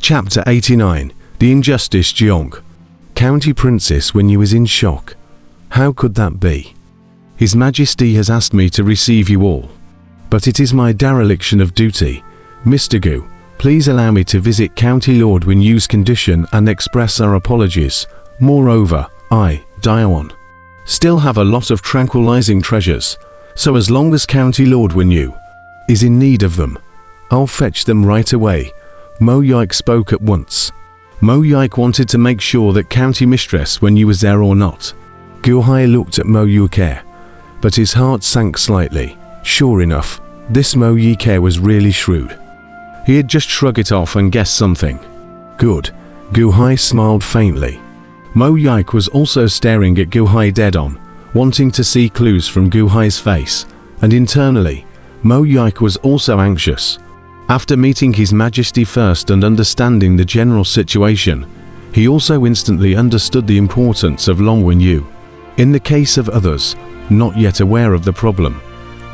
Chapter 89. The Injustice Xiyong. County Princess when you is in shock. How could that be? His Majesty has asked me to receive you all. But it is my dereliction of duty. Mr. Gu, please allow me to visit County Lord Wenyu's condition and express our apologies. Moreover, I, Dion, still have a lot of tranquilizing treasures, so as long as County Lord Wenyu is in need of them, I'll fetch them right away. Mo Yike spoke at once. Mo Yike wanted to make sure that County Mistress Wenyu was there or not. Gu Hai looked at Mo Yike, but his heart sank slightly. Sure enough, this Mo Yike was really shrewd. He had just shrugged it off and guessed something. Good. Gu Hai smiled faintly. Mo Yike was also staring at Gu Hai dead on, wanting to see clues from Gu Hai's face, and internally, Mo Yike was also anxious. After meeting His Majesty first and understanding the general situation, he also instantly understood the importance of Long Wenyu. In the case of others, not yet aware of the problem,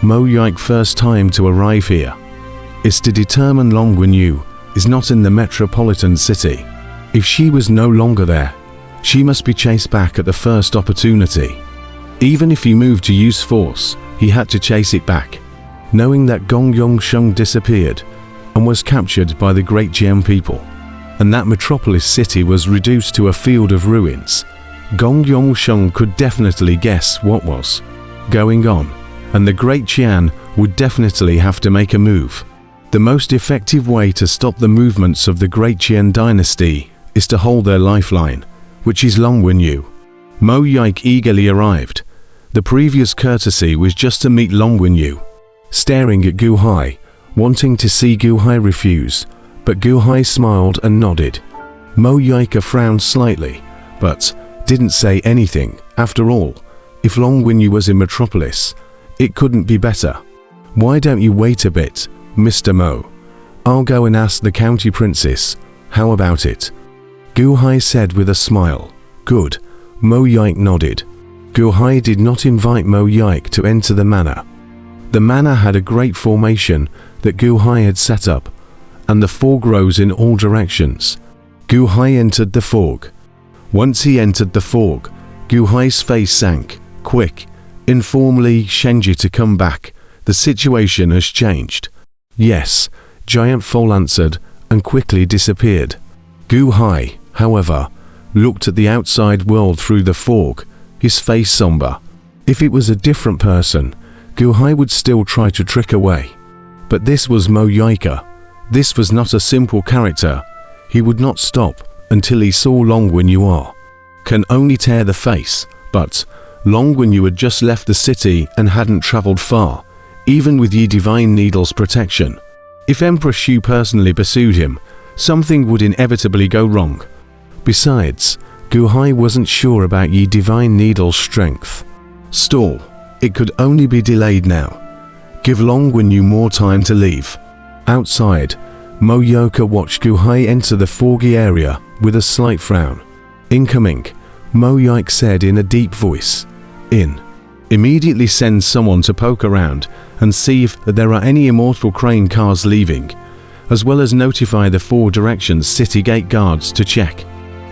Mo Yike's first time to arrive here is to determine Long Wenyu is not in the metropolitan city. If she was no longer there, she must be chased back at the first opportunity. Even if he moved to use force, he had to chase it back. Knowing that Gong Yongsheng disappeared and was captured by the Great Jian people, and that metropolis city was reduced to a field of ruins, Gong Yongsheng could definitely guess what was going on, and the Great Jian would definitely have to make a move. The most effective way to stop the movements of the Great Jian dynasty is to hold their lifeline, which is Long Wenyu. Mo Yike eagerly arrived. The previous courtesy was just to meet Long Wenyu. Staring at Gu Hai, wanting to see Gu Hai refuse, but Gu Hai smiled and nodded. Mo Yike frowned slightly, but didn't say anything. After all, if Long Wenyu was in Metropolis, it couldn't be better. Why don't you wait a bit, Mr. Mo? I'll go and ask the County Princess. How about it? Gu Hai said with a smile. Good. Mo Yike nodded. Gu Hai did not invite Mo Yike to enter the manor. The manor had a great formation that Gu Hai had set up, and the fog rose in all directions. Gu Hai entered the fog. Once he entered the fog, Gu Hai's face sank. Quick, inform Li Shenji to come back. The situation has changed. Yes, Giant Foal answered and quickly disappeared. Gu Hai, however, looked at the outside world through the fog, his face somber. If it was a different person, Gu Hai would still try to trick away. But this was Mo Yike. This was not a simple character. He would not stop until he saw Long Wenyu can only tear the face, but Long Wenyu had just left the city and hadn't traveled far, even with Yi Divine Needle's protection. If Emperor Shu personally pursued him, something would inevitably go wrong. Besides, Gu Hai wasn't sure about Yi Divine Needle's strength. Stall. It could only be delayed now. Give Long Wenyu more time to leave. Outside, Mo Yike watched Gu Hai enter the foggy area with a slight frown. Incoming, Mo Yike said in a deep voice. In. Immediately send someone to poke around and see if there are any Immortal crane cars leaving, as well as notify the 4 directions city gate guards to check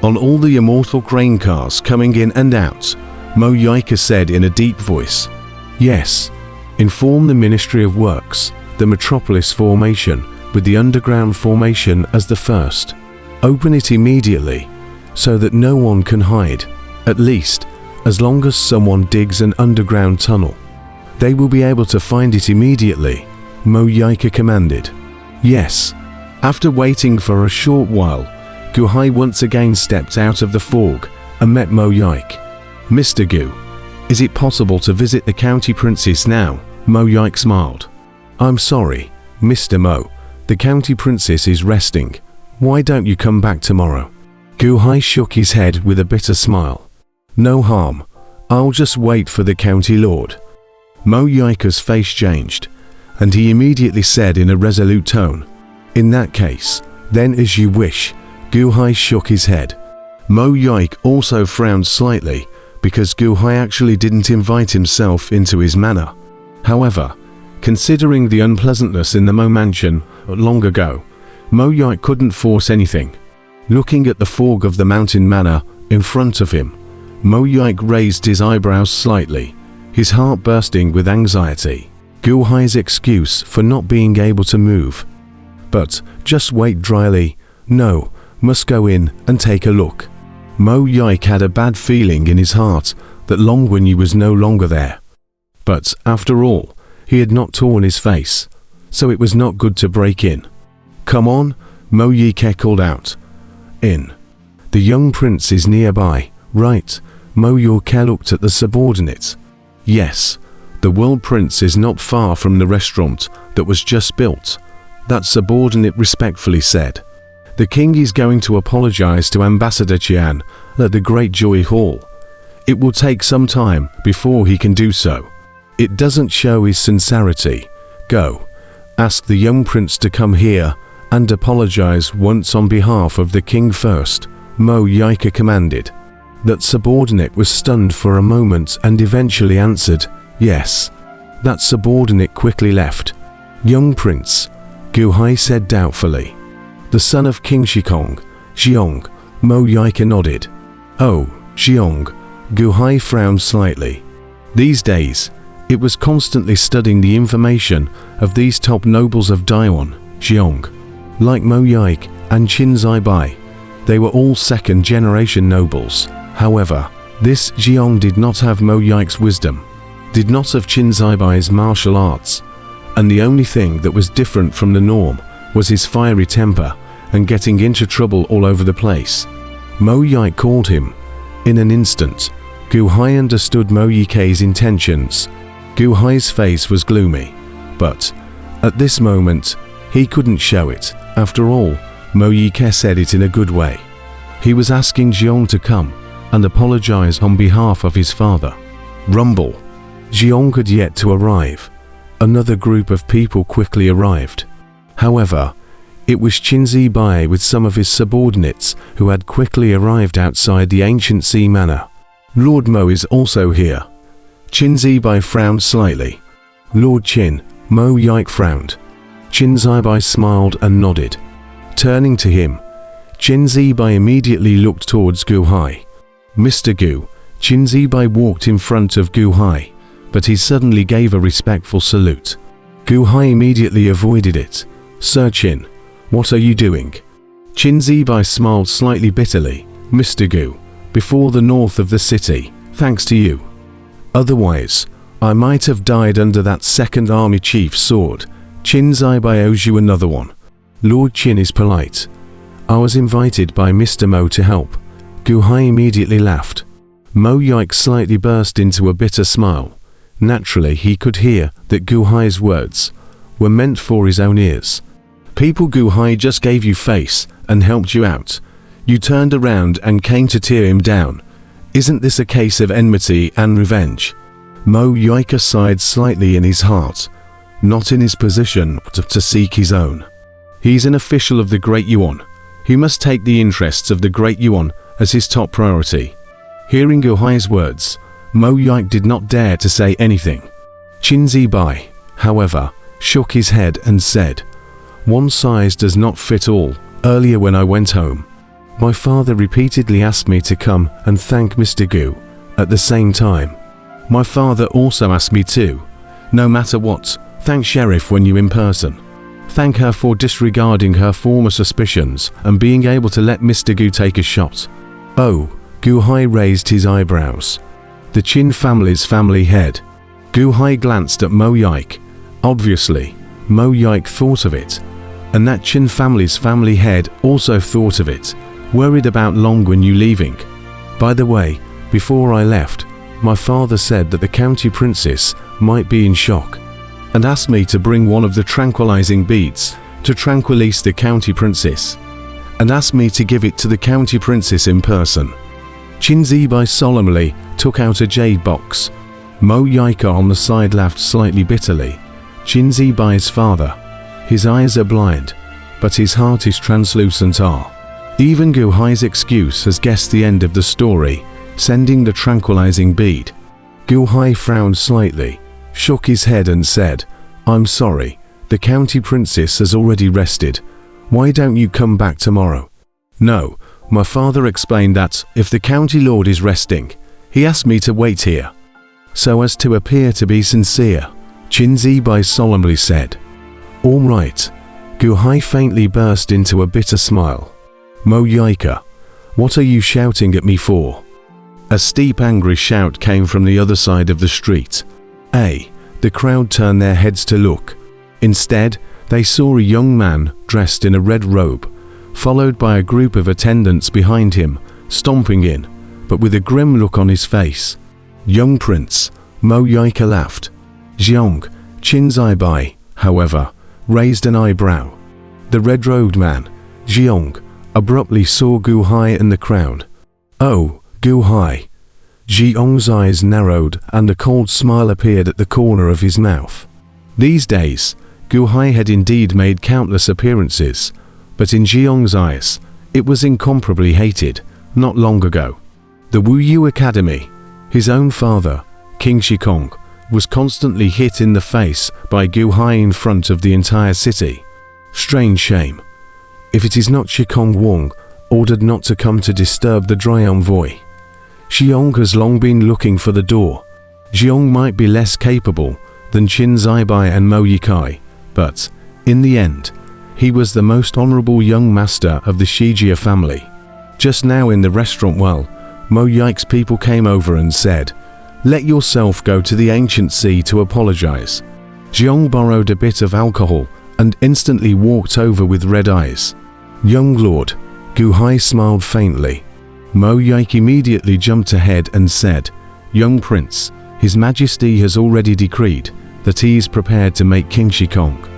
on all the Immortal crane cars coming in and out. Mo Yike said in a deep voice. Yes. Inform the Ministry of Works, the Metropolis formation, with the underground formation as the first. Open it immediately, so that no one can hide, at least as long as someone digs an underground tunnel. They will be able to find it immediately, Mo Yike commanded. Yes. After waiting for a short while, Gu Hai once again stepped out of the fog and met Mo Yike. Mr. Gu, is it possible to visit the County Princess now? Mo Yike smiled. I'm sorry, Mr. Mo. The County Princess is resting. Why don't you come back tomorrow? Gu Hai shook his head with a bitter smile. No harm. I'll just wait for the County Lord. Mo Yike's face changed, and he immediately said in a resolute tone. In that case, then as you wish. Gu Hai shook his head. Mo Yike also frowned slightly, because Gu Hai actually didn't invite himself into his manor. However, considering the unpleasantness in the Mo mansion long ago, Mo Yike couldn't force anything. Looking at the fog of the mountain manor in front of him, Mo Yike raised his eyebrows slightly, his heart bursting with anxiety. Gu Hai's excuse for not being able to move. But, just wait dryly, no, must go in and take a look. Mo Yike had a bad feeling in his heart that Longwen was no longer there. But, after all, he had not torn his face, so it was not good to break in. Come on, Mo Yike called out. In. The young prince is nearby, right? Mo Yike looked at the subordinate. Yes, the world prince is not far from the restaurant that was just built, that subordinate respectfully said. The king is going to apologize to Ambassador Qian at the Great Joy Hall. It will take some time before he can do so. It doesn't show his sincerity. Go, ask the young prince to come here and apologize once on behalf of the king first, Mo Yike commanded. That subordinate was stunned for a moment and eventually answered, yes. That subordinate quickly left. Young prince, Gu Hai said doubtfully. The son of King Xiyong, Mo Yike nodded. Oh, Xiyong, Gu Hai frowned slightly. These days, it was constantly studying the information of these top nobles of Daiwan, Xiyong. Like Mo Yike and Qin Zibai, they were all second-generation nobles. However, this Xiyong did not have Mo Yike's wisdom, did not have Qin Zibai's martial arts, and the only thing that was different from the norm was his fiery temper and getting into trouble all over the place. Mo Yike called him. In an instant, Gu Hai understood Mo Yike's intentions. Gu Hai's face was gloomy, but at this moment, he couldn't show it. After all, Mo Yike said it in a good way. He was asking Xiyong to come and apologize on behalf of his father. Rumble. Xiyong had yet to arrive. Another group of people quickly arrived. However, it was Qin Zibai with some of his subordinates who had quickly arrived outside the ancient sea manor. Lord Mo is also here. Qin Zibai frowned slightly. Lord Qin, Mo Yike frowned. Qin Zibai smiled and nodded. Turning to him, Qin Zibai immediately looked towards Gu Hai. Mr. Gu, Qin Zibai walked in front of Gu Hai, but he suddenly gave a respectful salute. Gu Hai immediately avoided it. Sir Qin, what are you doing? Qin Zibai smiled slightly bitterly. Mr. Gu, before the north of the city, thanks to you. Otherwise, I might have died under that second army chief's sword. Qin Zibai owes you another one. Lord Qin is polite. I was invited by Mr. Mo to help. Gu Hai immediately laughed. Mo Yike slightly burst into a bitter smile. Naturally, he could hear that Gu Hai's words were meant for his own ears. People Gu Hai just gave you face and helped you out. You turned around and came to tear him down. Isn't this a case of enmity and revenge? Mo Yike sighed slightly in his heart, not in his position to seek his own. He's an official of the Great Yuan. He must take the interests of the Great Yuan as his top priority. Hearing Gu Hai's words, Mo Yike did not dare to say anything. Qin Zibai, however, shook his head and said, one size does not fit all. Earlier when I went home, my father repeatedly asked me to come and thank Mr. Gu. At the same time, my father also asked me to, no matter what, thank Sheriff when you in person. Thank her for disregarding her former suspicions and being able to let Mr. Gu take a shot. Oh, Gu Hai raised his eyebrows. The Qin family's family head. Gu Hai glanced at Mo Yike. Obviously, Mo Yike thought of it, and that Qin family's family head also thought of it, worried about Longwen Yu leaving. By the way, before I left, my father said that the county princess might be in shock, and asked me to bring one of the tranquilizing beads to tranquilize the county princess, and asked me to give it to the county princess in person. Qin Zibai solemnly took out a jade box. Mo Yike on the side laughed slightly bitterly. Qin Zibai's father. His eyes are blind, but his heart is translucent. Even Gu Hai's excuse has guessed the end of the story, sending the tranquilizing bead. Gu Hai frowned slightly, shook his head and said, I'm sorry, the county princess has already rested. Why don't you come back tomorrow? No, my father explained that if the county lord is resting, he asked me to wait here. So as to appear to be sincere, Qin Zibai solemnly said. All right. Gu Hai faintly burst into a bitter smile. Mo Yika, what are you shouting at me for? A steep angry shout came from the other side of the street. The crowd turned their heads to look. Instead, they saw a young man dressed in a red robe, followed by a group of attendants behind him, stomping in, but with a grim look on his face. Young Prince, Mo Yika laughed. Xiyong, Qin Zibai, however, raised an eyebrow. The red-robed man, Xiyong, abruptly saw Gu Hai and the crowd. Oh, Gu Hai. Xiyong's eyes narrowed and a cold smile appeared at the corner of his mouth. These days, Gu Hai had indeed made countless appearances, but in Xiyong's eyes, it was incomparably hated, not long ago. The Wuxia Academy, his own father, King Shikong, was constantly hit in the face by Gu Hai in front of the entire city. Strange shame. If it is not Shikong Wang, ordered not to come to disturb the dry envoy. Xiyong has long been looking for the door. Xiyong might be less capable than Qin Zibai and Mo Yikai, but, in the end, he was the most honorable young master of the Shijia family. Just now in the restaurant Mo Yike's people came over and said, let yourself go to the ancient sea to apologize. Xiyong borrowed a bit of alcohol and instantly walked over with red eyes. Young lord, Gu Hai smiled faintly. Mo Yike immediately jumped ahead and said, young prince, His Majesty has already decreed that he is prepared to make King Shikong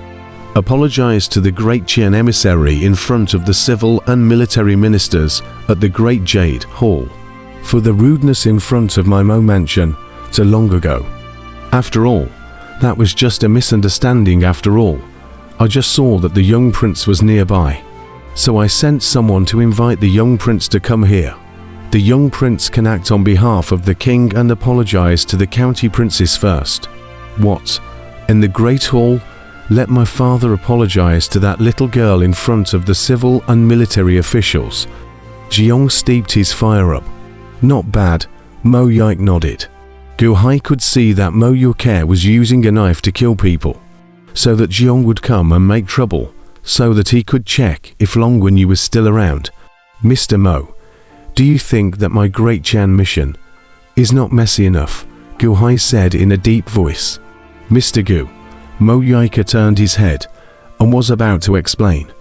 apologize to the Great Qian emissary in front of the civil and military ministers at the Great Jade Hall for the rudeness in front of my Mo mansion so long ago. After all, that was just a misunderstanding after all. I just saw that the young prince was nearby. So I sent someone to invite the young prince to come here. The young prince can act on behalf of the king and apologize to the county princes first. What? In the Great Hall? Let my father apologize to that little girl in front of the civil and military officials. Xiyong steeped his fire up. Not bad, Mo Yike nodded. Gu Hai could see that Mo Yike was using a knife to kill people, so that Xiyong would come and make trouble, so that he could check if Longwen was still around. Mr. Mo, do you think that my Great Qian mission is not messy enough? Gu Hai said in a deep voice. Mr. Gu, Mo Yike turned his head and was about to explain.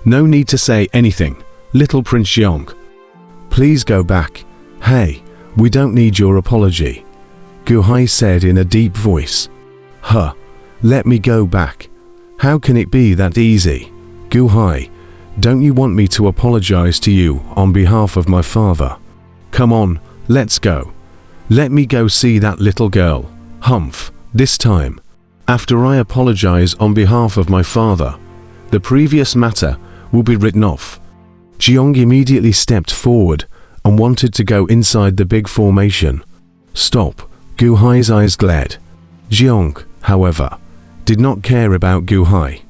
No need to say anything, little Prince Xiyong. Please go back. Hey, we don't need your apology. Gu Hai said in a deep voice. Let me go back. How can it be that easy? Gu Hai, don't you want me to apologize to you on behalf of my father? Come on, let's go. Let me go see that little girl. Humph, this time. After I apologize on behalf of my father, the previous matter will be written off. Xiyong immediately stepped forward and wanted to go inside the big formation. Stop, Gu Hai's eyes glared. Xiyong, however, did not care about Gu Hai.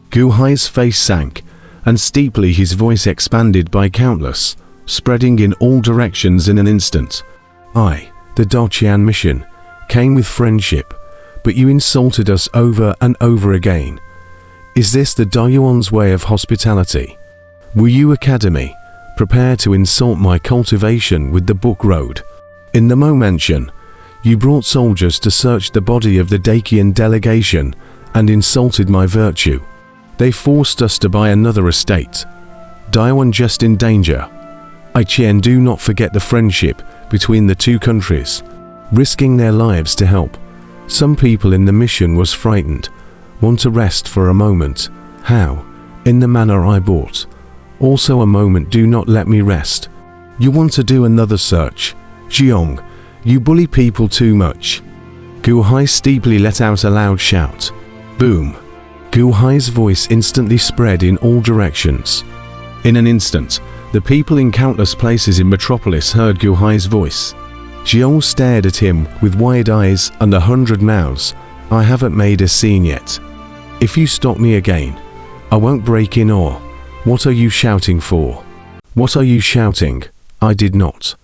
Gu Hai's face sank, and steeply his voice expanded by countless, spreading in all directions in an instant. The Daqian mission, came with friendship, but you insulted us over and over again. Is this the Dayuan's way of hospitality? Wuxia Academy, prepare to insult my cultivation with the book road. In the Mo mansion, you brought soldiers to search the body of the Daqian delegation and insulted my virtue. They forced us to buy another estate. Dayuan just in danger. Qian do not forget the friendship between the two countries, risking their lives to help. Some people in the mission was frightened, want to rest for a moment. How? In the manner I bought. Also a moment do not let me rest. You want to do another search. Xiyong, you bully people too much. Gu Hai steeply let out a loud shout. Boom. Gu Hai's voice instantly spread in all directions. In an instant, the people in countless places in Metropolis heard Gu Hai's voice. Xiyong stared at him with wide eyes and 100 mouths. I haven't made a scene yet. If you stop me again, I won't break in or What are you shouting for? What are you shouting? I did not.